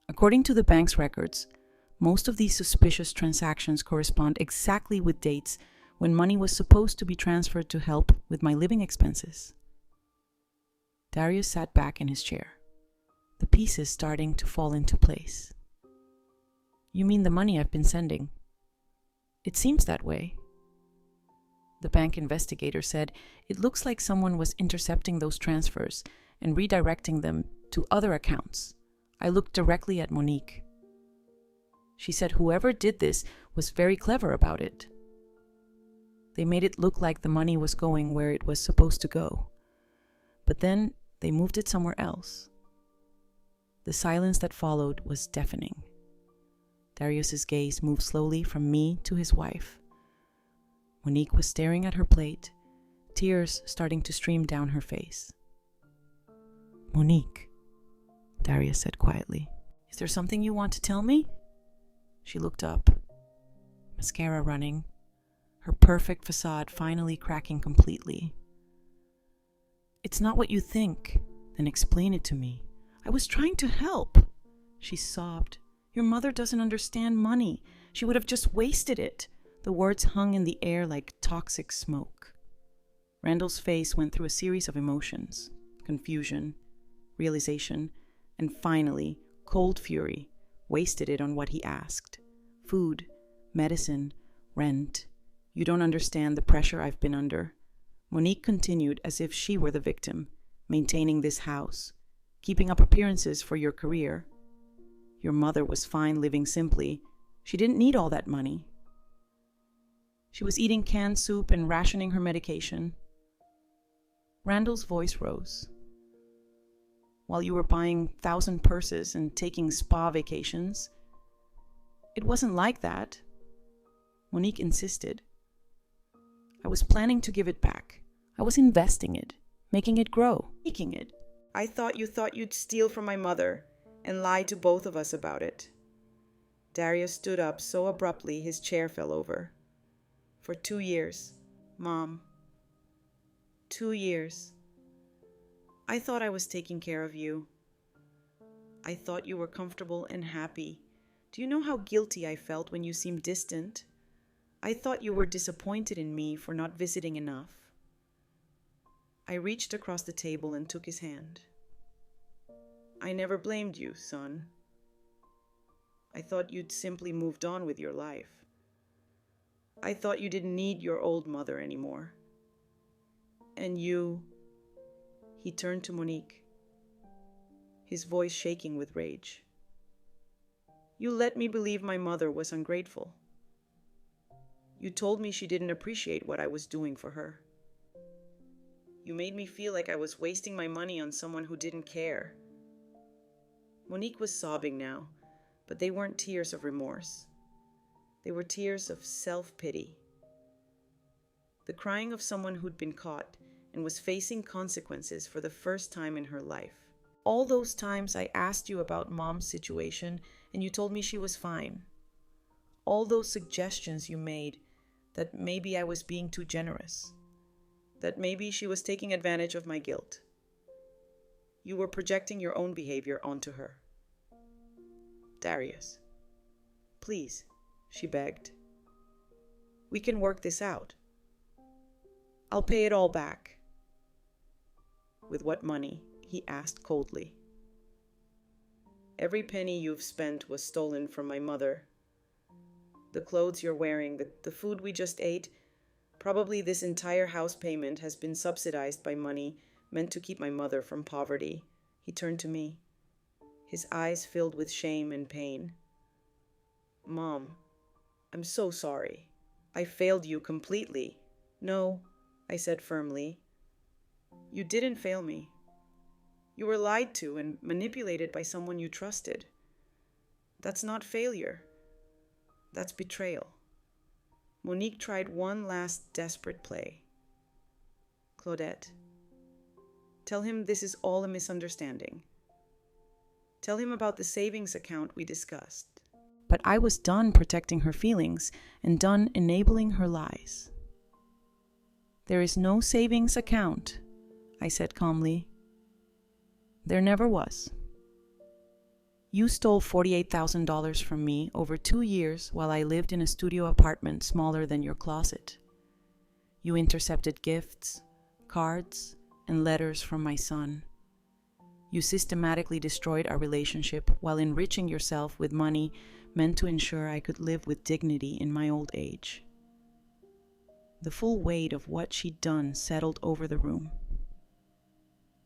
A: According to the bank's records, most of these suspicious transactions correspond exactly with dates when money was supposed to be transferred to help with my living expenses. Darius sat back in his chair, the pieces starting to fall into place. You mean the money I've been sending? It seems that way. The bank investigator said it looks like someone was intercepting those transfers and redirecting them to other accounts. I looked directly at Monique. She said whoever did this was very clever about it. They made it look like the money was going where it was supposed to go. But then they moved it somewhere else. The silence that followed was deafening. Darius's gaze moved slowly from me to his wife. Monique was staring at her plate, tears starting to stream down her face. Monique, Darius said quietly, is there something you want to tell me? She looked up, mascara running, her perfect facade finally cracking completely. It's not what you think. Then explain it to me. I was trying to help. She sobbed. Your mother doesn't understand money. She would have just wasted it. The words hung in the air like toxic smoke. Randall's face went through a series of emotions: confusion, realization, and finally, cold fury. Wasted it on what he asked. Food, medicine, rent. You don't understand the pressure I've been under. Monique continued as if she were the victim, maintaining this house, keeping up appearances for your career. Your mother was fine living simply. She didn't need all that money. She was eating canned soup and rationing her medication. Randall's voice rose. While you were buying 1,000 purses and taking spa vacations, it wasn't like that. Monique insisted. I was planning to give it back. I was investing it, making it grow, making it. I thought you'd steal from my mother and lie to both of us about it. Darius stood up so abruptly his chair fell over. For 2 years, Mom. 2 years. I thought I was taking care of you. I thought you were comfortable and happy. Do you know how guilty I felt when you seemed distant? I thought you were disappointed in me for not visiting enough. I reached across the table and took his hand. I never blamed you, son. I thought you'd simply moved on with your life. I thought you didn't need your old mother anymore. And you... He turned to Monique, his voice shaking with rage. You let me believe my mother was ungrateful. You told me she didn't appreciate what I was doing for her. You made me feel like I was wasting my money on someone who didn't care. Monique was sobbing now, but they weren't tears of remorse. They were tears of self-pity. The crying of someone who'd been caught and was facing consequences for the first time in her life. All those times I asked you about Mom's situation and you told me she was fine. All those suggestions you made that maybe I was being too generous, that maybe she was taking advantage of my guilt. You were projecting your own behavior onto her. Darius, please, she begged. We can work this out. I'll pay it all back. With what money? He asked coldly. Every penny you've spent was stolen from my mother.
B: The clothes you're wearing, the food we just ate. Probably this entire house payment has been subsidized by money meant to keep my mother from poverty. He turned to me, his eyes filled with shame and pain. Mom, I'm so sorry. I failed you completely. No, I said firmly. You didn't fail me. You were lied to and manipulated by someone you trusted. That's not failure. That's betrayal. Monique tried one last desperate play. Claudette, tell him this is all a misunderstanding. Tell him about the savings account we discussed.
A: But I was done protecting her feelings and done enabling her lies. There is no savings account, I said calmly. There never was. You stole $48,000 from me over 2 years while I lived in a studio apartment smaller than your closet. You intercepted gifts, cards, and letters from my son. You systematically destroyed our relationship while enriching yourself with money meant to ensure I could live with dignity in my old age. The full weight of what she'd done settled over the room.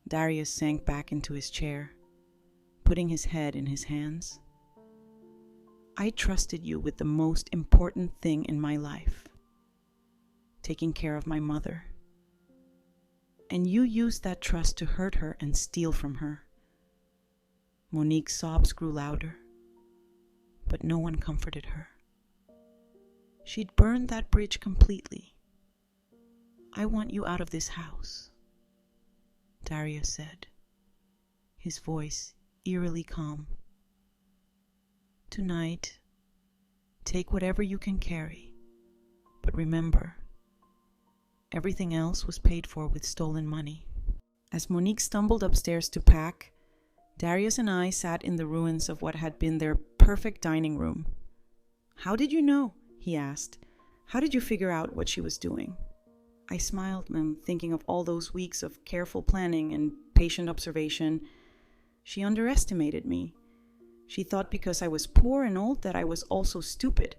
A: Darius sank back into his chair, putting his head in his hands. I trusted you with the most important thing in my life, taking care of my mother. And you used that trust to hurt her and steal from her. Monique's sobs grew louder, but no one comforted her. She'd burned that bridge completely. I want you out of this house, Darius said, his voice eerily calm. Tonight, take whatever you can carry, but remember, everything else was paid for with stolen money. As Monique stumbled upstairs to pack, Darius and I sat in the ruins of what had been their perfect dining room. How did you know? He asked. How did you figure out what she was doing? I smiled, thinking of all those weeks of careful planning and patient observation. She underestimated me. She thought because I was poor and old that I was also stupid.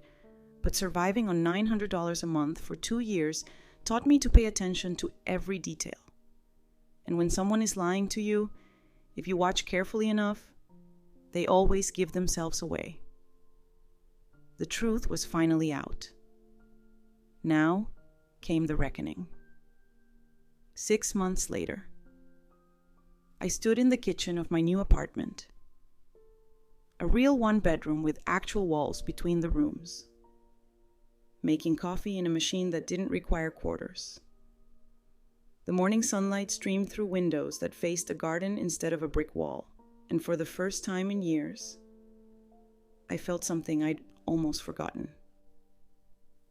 A: But surviving on $900 a month for 2 years taught me to pay attention to every detail. And when someone is lying to you, if you watch carefully enough, they always give themselves away. The truth was finally out. Now came the reckoning. 6 months later, I stood in the kitchen of my new apartment, a real one-bedroom with actual walls between the rooms, making coffee in a machine that didn't require quarters. The morning sunlight streamed through windows that faced a garden instead of a brick wall, and for the first time in years, I felt something I'd almost forgotten.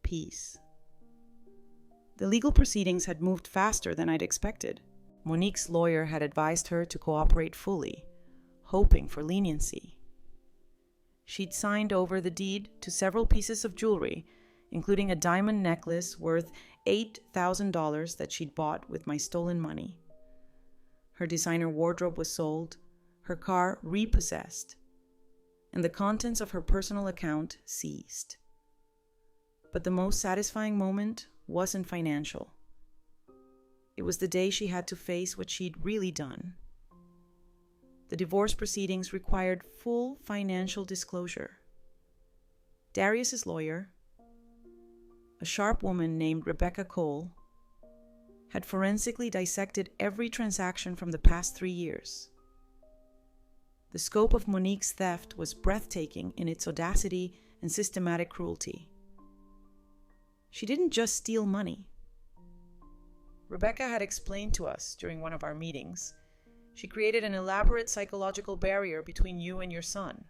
A: Peace. The legal proceedings had moved faster than I'd expected. Monique's lawyer had advised her to cooperate fully, hoping for leniency. She'd signed over the deed to several pieces of jewelry, including a diamond necklace worth $8,000 that she'd bought with my stolen money. Her designer wardrobe was sold, her car repossessed, and the contents of her personal account seized. But the most satisfying moment wasn't financial. It was the day she had to face what she'd really done. The divorce proceedings required full financial disclosure. Darius's lawyer, a sharp woman named Rebecca Cole, had forensically dissected every transaction from the past 3 years. The scope of Monique's theft was breathtaking in its audacity and systematic cruelty. She didn't just steal money. Rebecca had explained to us during one of our meetings, she created an elaborate psychological barrier between you and your son.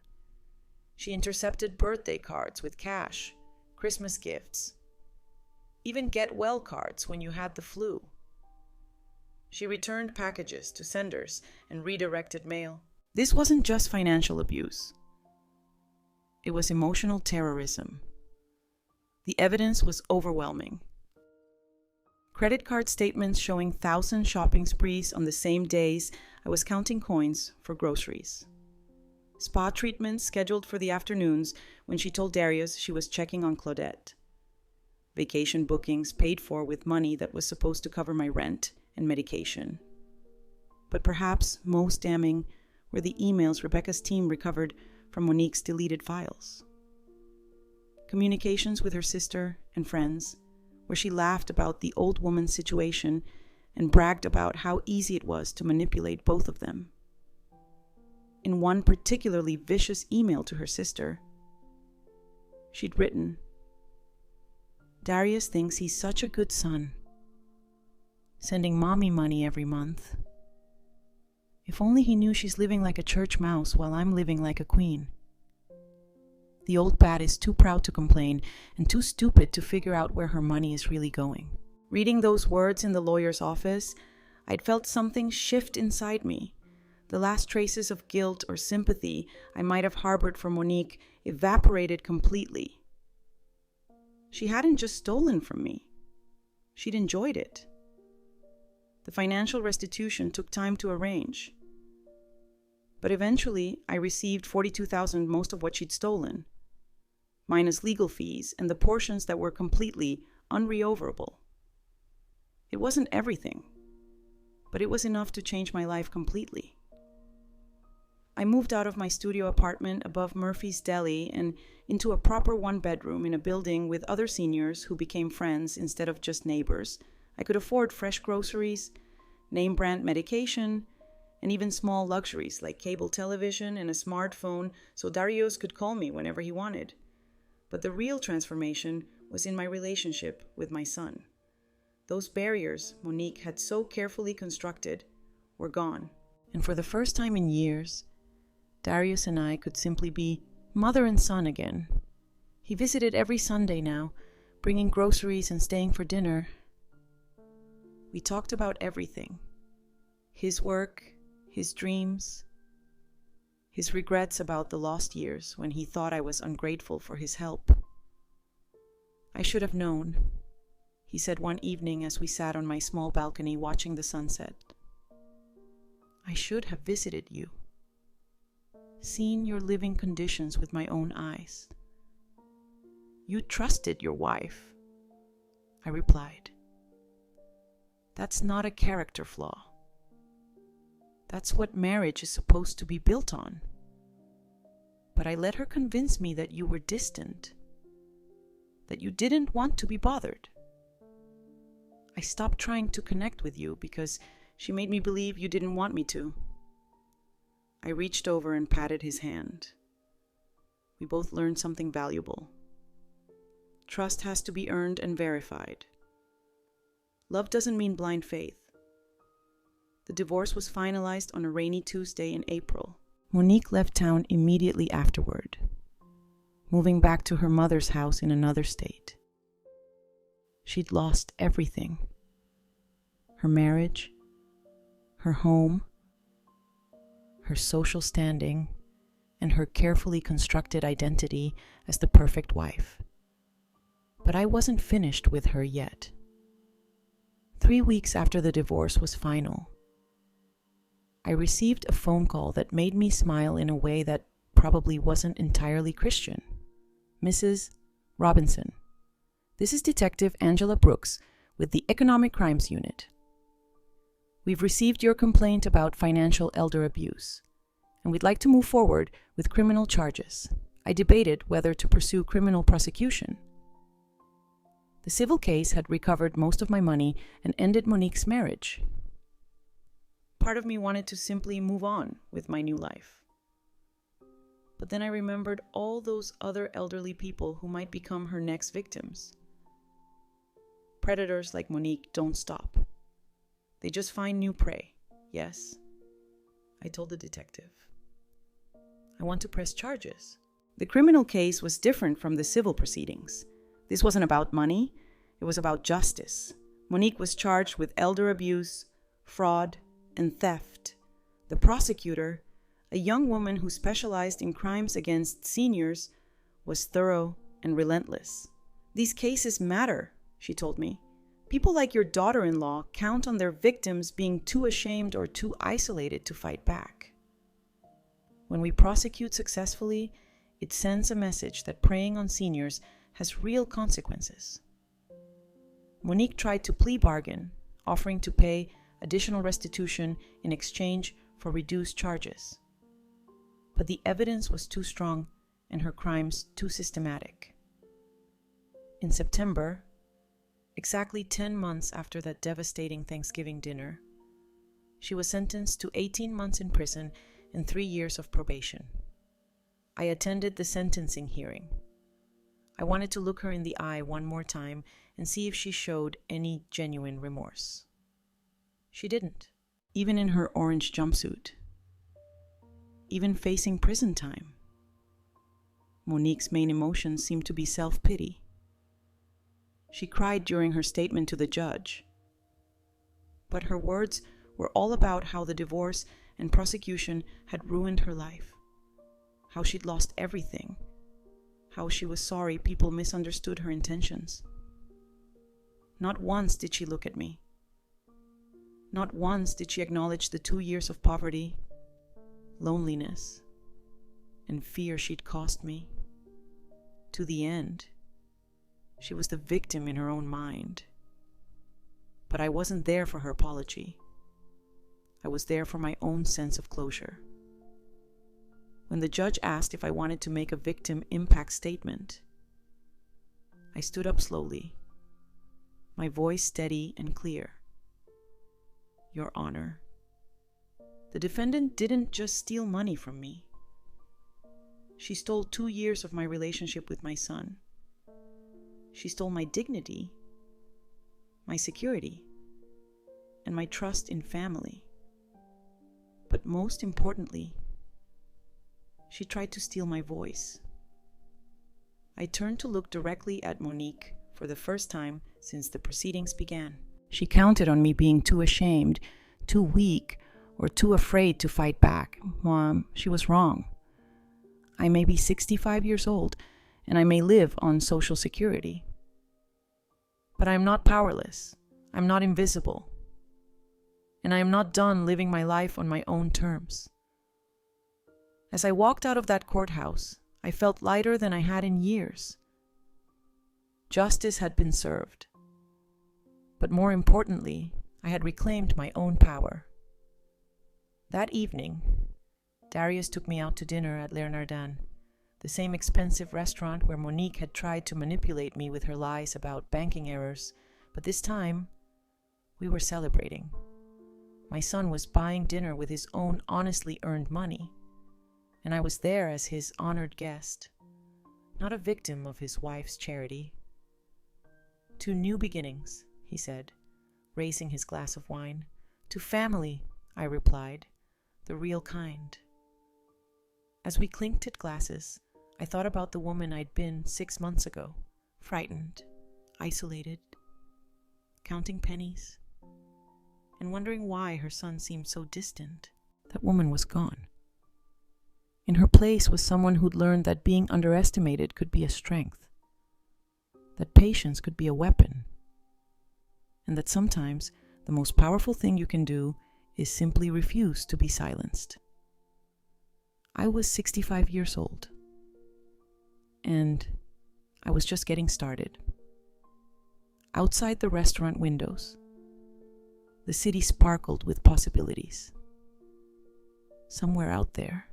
A: She intercepted birthday cards with cash, Christmas gifts, even get well cards when you had the flu. She returned packages to senders and redirected mail. This wasn't just financial abuse. It was emotional terrorism. The evidence was overwhelming. Credit card statements showing 1,000 shopping sprees on the same days I was counting coins for groceries.
B: Spa treatments scheduled for the afternoons when she told Darius she was checking on Claudette. Vacation bookings paid for with money that was supposed to cover my rent and medication. But perhaps most damning were the emails Rebecca's team recovered from Monique's deleted files. Communications with her sister and friends, where she laughed about the old woman's situation and bragged about how easy it was to manipulate both of them. In one particularly vicious email to her sister, she'd written, "Darius thinks he's such a good son, sending mommy money every month. If only he knew she's living like a church mouse while I'm living like a queen. The old bat is too proud to complain and too stupid to figure out where her money is really going." Reading those words in the lawyer's office, I'd felt something shift inside me. The last traces of guilt or sympathy I might have harbored for Monique evaporated completely. She hadn't just stolen from me. She'd enjoyed it. The financial restitution took time to arrange. But eventually, I received $42,000, most of what she'd stolen, minus legal fees and the portions that were completely unrecoverable. It wasn't everything, but it was enough to change my life completely. I moved out of my studio apartment above Murphy's Deli and into a proper one-bedroom in a building with other seniors who became friends instead of just neighbors. I could afford fresh groceries, name-brand medication, and even small luxuries like cable television and a smartphone so Darius could call me whenever he wanted. But the real transformation was in my relationship with my son. Those barriers Monique had so carefully constructed were gone. And for the first time in years, Darius and I could simply be mother and son again. He visited every Sunday now, bringing groceries and staying for dinner. We talked about everything. His work, his dreams, his regrets about the lost years when he thought I was ungrateful for his help. "I should have known," he said one evening as we sat on my small balcony watching the sunset. "I should have visited you, seen your living conditions with my own eyes." "You trusted your wife," I replied. "That's not a character flaw. That's what marriage is supposed to be built on. But I let her convince me that you were distant, that you didn't want to be bothered. I stopped trying to connect with you because she made me believe you didn't want me to." I reached over and patted his hand. We both learned something valuable. Trust has to be earned and verified. Love doesn't mean blind faith. The divorce was finalized on a rainy Tuesday in April. Monique left town immediately afterward, moving back to her mother's house in another state. She'd lost everything: her marriage, her home, her social standing, and her carefully constructed identity as the perfect wife. But I wasn't finished with her yet. 3 weeks after the divorce was final, I received a phone call that made me smile in a way that probably wasn't entirely Christian. "Mrs. Robinson, this is Detective Angela Brooks with the Economic Crimes Unit. We've received your complaint about financial elder abuse, and we'd like to move forward with criminal charges. I debated whether to pursue criminal prosecution. The civil case had recovered most of my money and ended Monique's marriage. Part of me wanted to simply move on with my new life. But then I remembered all those other elderly people who might become her next victims. Predators like Monique don't stop. They just find new prey. Yes, I told the detective. I want to press charges." The criminal case was different from the civil proceedings. This wasn't about money. It was about justice. Monique was charged with elder abuse, fraud, and theft. The prosecutor, a young woman who specialized in crimes against seniors, was thorough and relentless. "These cases matter," she told me. "People like your daughter-in-law count on their victims being too ashamed or too isolated to fight back.
A: When we prosecute successfully, it sends a message that preying on seniors has real consequences. Monique tried to plea bargain, offering to pay additional restitution in exchange for reduced charges. But the evidence was too strong and her crimes too systematic. In September, exactly 10 months after that devastating Thanksgiving dinner, she was sentenced to 18 months in prison and 3 years of probation. I attended the sentencing hearing. I wanted to look her in the eye one more time and see if she showed any genuine remorse. She didn't, even in her orange jumpsuit. Even facing prison time. Monique's main emotions seemed to be self-pity. She cried during her statement to the judge. But her words were all about how the divorce and prosecution had ruined her life, how she'd lost everything, how she was sorry people misunderstood her intentions. Not once did she look at me. Not once did she acknowledge the 2 years of poverty, loneliness, and fear she'd cost me. To the end, she was the victim in her own mind. But I wasn't there for her apology. I was there for my own sense of closure. When the judge asked if I wanted to make a victim impact statement, I stood up slowly, my voice steady and clear. Your Honor, the defendant didn't just steal money from me. She stole 2 years of my relationship with my son. She stole my dignity, my security, and my trust in family. But most importantly, she tried to steal my voice. I turned to look directly at Monique for the first time since the proceedings began. She counted on me being too ashamed, too weak, or too afraid to fight back. Mom, she was wrong. I may be 65 years old, and I may live on Social Security. But I am not powerless. I'm not invisible. And I am not done living my life on my own terms. As I walked out of that courthouse, I felt lighter than I had in years. Justice had been served. But more importantly, I had reclaimed my own power. That evening, Darius took me out to dinner at Lernardin, the same expensive restaurant where Monique had tried to manipulate me with her lies about banking errors, but this time, we were celebrating. My son was buying dinner with his own honestly earned money, and I was there as his honored guest, not a victim of his wife's charity. To new beginnings, he said, raising his glass of wine. To family, I replied, the real kind. As we clinked glasses, I thought about the woman I'd been 6 months ago, frightened, isolated, counting pennies, and wondering why her son seemed so distant. That woman was gone. In her place was someone who'd learned that being underestimated could be a strength, that patience could be a weapon, and that sometimes the most powerful thing you can do is simply refuse to be silenced. I was 65 years old, and I was just getting started. Outside the restaurant windows, the city sparkled with possibilities. Somewhere out there,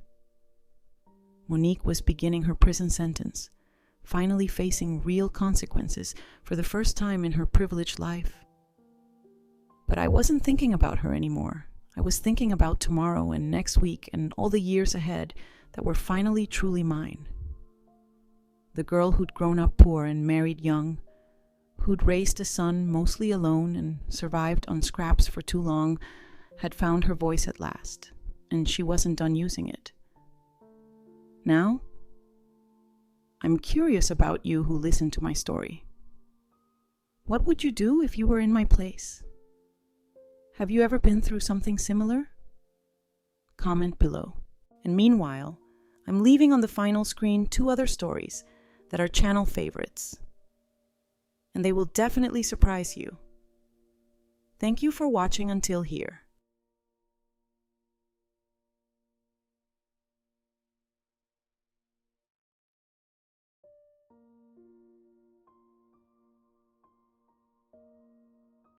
A: Monique was beginning her prison sentence, finally facing real consequences for the first time in her privileged life. But I wasn't thinking about her anymore. I was thinking about tomorrow and next week and all the years ahead that were finally truly mine. The girl who'd grown up poor and married young, who'd raised a son mostly alone and survived on scraps for too long, had found her voice at last, and she wasn't done using it. Now, I'm curious about you who listened to my story. What would you do if you were in my place? Have you ever been through something similar? Comment below. And meanwhile, I'm leaving on the final screen 2 other stories that are channel favorites. And they will definitely surprise you. Thank you for watching until here.